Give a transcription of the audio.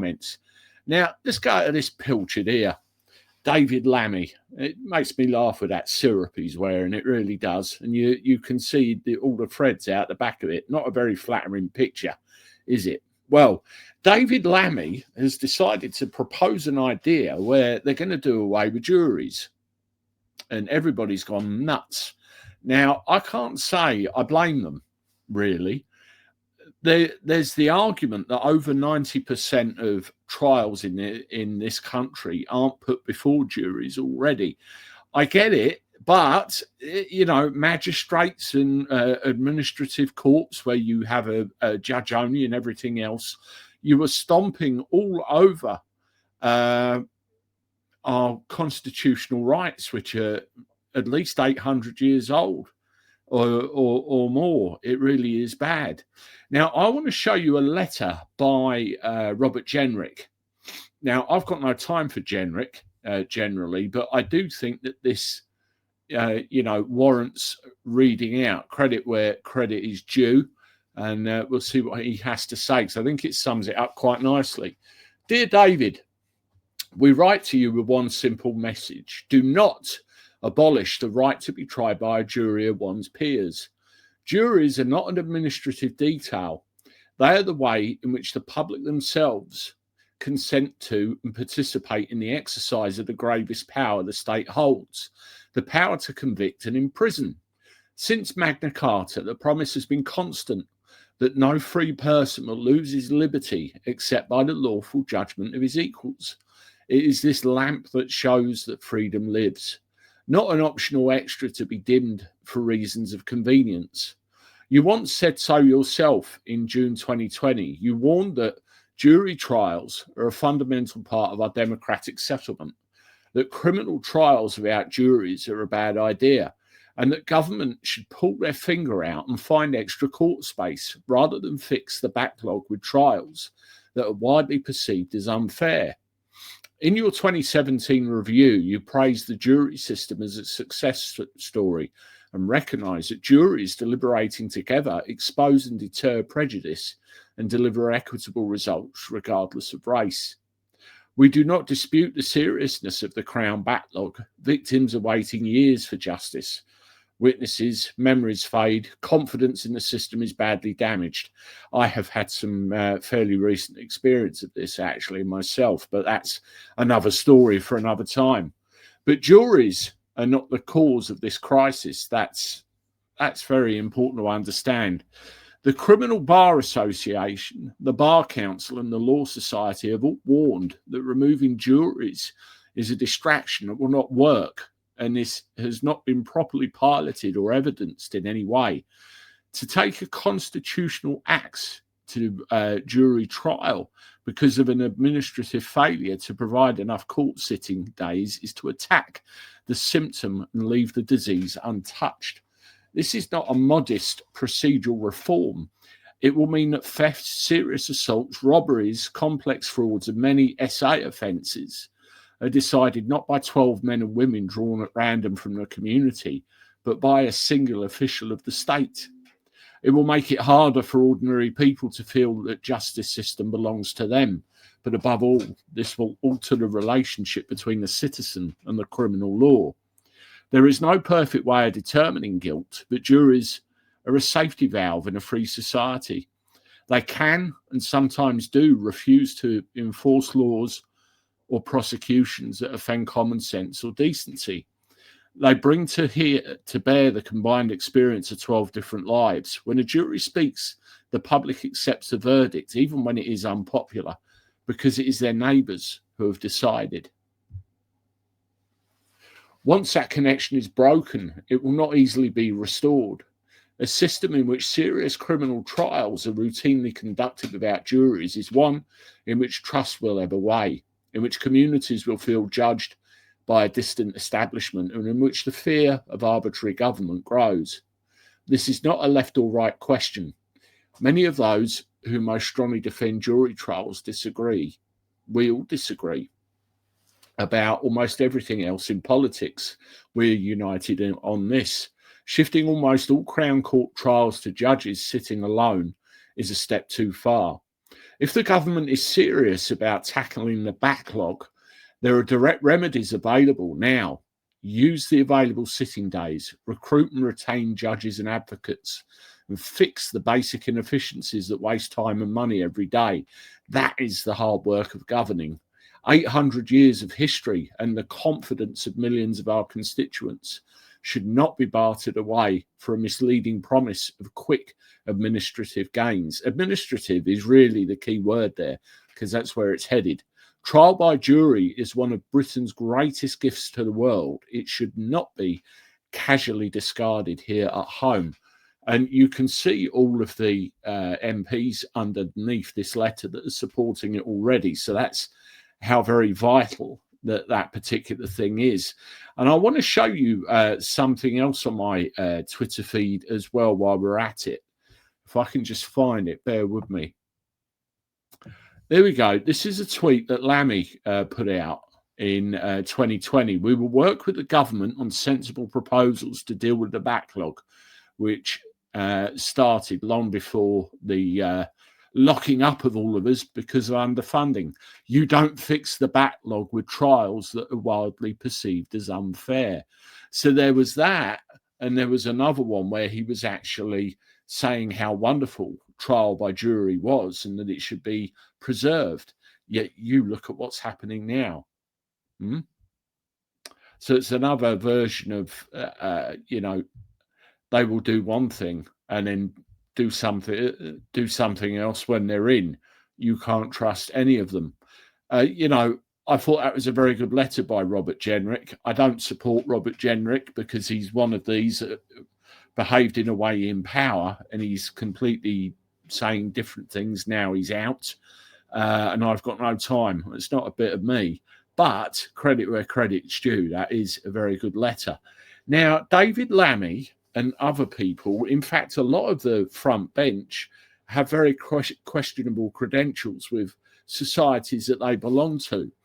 comments. Now, let's go to this pilchard here. David Lammy. It makes me laugh with that syrup he's wearing. It really does. And you can see all the threads out the back of it. Not a very flattering picture, is it? Well, David Lammy has decided to propose an idea where they're going to do away with juries. And everybody's gone nuts. Now, I can't say I blame them, really. There's the argument that over 90% of trials in this country aren't put before juries already. I get it, but, you know, magistrates and administrative courts where you have a judge only and everything else, you were stomping all over our constitutional rights, which are at least 800 years old. Or more. It really is bad. Now, I want to show you a letter by Robert Jenrick. Now, I've got no time for Jenrick generally, but I do think that this, warrants reading out. Credit where credit is due, and we'll see what he has to say. So I think it sums it up quite nicely. Dear David, we write to you with one simple message. Do not abolish the right to be tried by a jury of one's peers. Juries are not an administrative detail. They are the way in which the public themselves consent to and participate in the exercise of the gravest power the state holds, the power to convict and imprison. Since Magna Carta, the promise has been constant that no free person will lose his liberty except by the lawful judgment of his equals. It is this lamp that shows that freedom lives, not an optional extra to be dimmed for reasons of convenience. You once said so yourself in June 2020. You warned that jury trials are a fundamental part of our democratic settlement, that criminal trials without juries are a bad idea, and that government should pull their finger out and find extra court space rather than fix the backlog with trials that are widely perceived as unfair. In your 2017 review, you praised the jury system as a success story and recognised that juries deliberating together expose and deter prejudice and deliver equitable results regardless of race. We do not dispute the seriousness of the Crown backlog. Victims are waiting years for justice. Witnesses, memories fade, confidence in the system is badly damaged. I have had some fairly recent experience of this actually myself, but that's another story for another time. But juries are not the cause of this crisis. That's very important to understand. The Criminal Bar Association, the Bar Council and the Law Society have all warned that removing juries is a distraction that will not work, and this has not been properly piloted or evidenced in any way. To take a constitutional axe to jury trial because of an administrative failure to provide enough court sitting days is to attack the symptom and leave the disease untouched. This is not a modest procedural reform. It will mean that thefts, serious assaults, robberies, complex frauds, and many SA offences are decided not by 12 men and women drawn at random from the community, but by a single official of the state. It will make it harder for ordinary people to feel that the justice system belongs to them. But above all, this will alter the relationship between the citizen and the criminal law. There is no perfect way of determining guilt, but juries are a safety valve in a free society. They can, and sometimes do, refuse to enforce laws or prosecutions that offend common sense or decency. They bring to bear the combined experience of 12 different lives. When a jury speaks, the public accepts the verdict, even when it is unpopular, because it is their neighbours who have decided. Once that connection is broken, it will not easily be restored. A system in which serious criminal trials are routinely conducted without juries is one in which trust will ebb away, in which communities will feel judged by a distant establishment, and in which the fear of arbitrary government grows. This is not a left or right question. Many of those who most strongly defend jury trials disagree. We all disagree about almost everything else in politics. We're united on this. Shifting almost all Crown Court trials to judges sitting alone is a step too far. If the government is serious about tackling the backlog, there are direct remedies available now. Use the available sitting days, recruit and retain judges and advocates, and fix the basic inefficiencies that waste time and money every day. That is the hard work of governing. 800 years of history and the confidence of millions of our constituents should not be bartered away for a misleading promise of quick administrative gains. Administrative is really the key word there, because that's where it's headed. Trial by jury is one of Britain's greatest gifts to the world. It should not be casually discarded here at home. And you can see all of the MPs underneath this letter that are supporting it already. So that's how very vital that particular thing is. And I want to show you something else on my Twitter feed as well while we're at it. If I can just find it, bear with me. There we go. This is a tweet that Lammy put out in 2020. We will work with the government on sensible proposals to deal with the backlog, which started long before the locking up of all of us because of underfunding. You don't fix the backlog with trials that are widely perceived as unfair. So there was that, and there was another one where he was actually saying how wonderful trial by jury was and that it should be preserved. Yet you look at what's happening now. So it's another version of, they will do one thing and then do something else when they're in. You can't trust any of them. I thought that was a very good letter by Robert Jenrick. I don't support Robert Jenrick because he's one of these that behaved in a way in power, and he's completely saying different things now. He's out, and I've got no time. It's not a bit of me, but credit where credit's due. That is a very good letter. Now, David Lammy and other people, in fact, a lot of the front bench have very questionable credentials with societies that they belong to.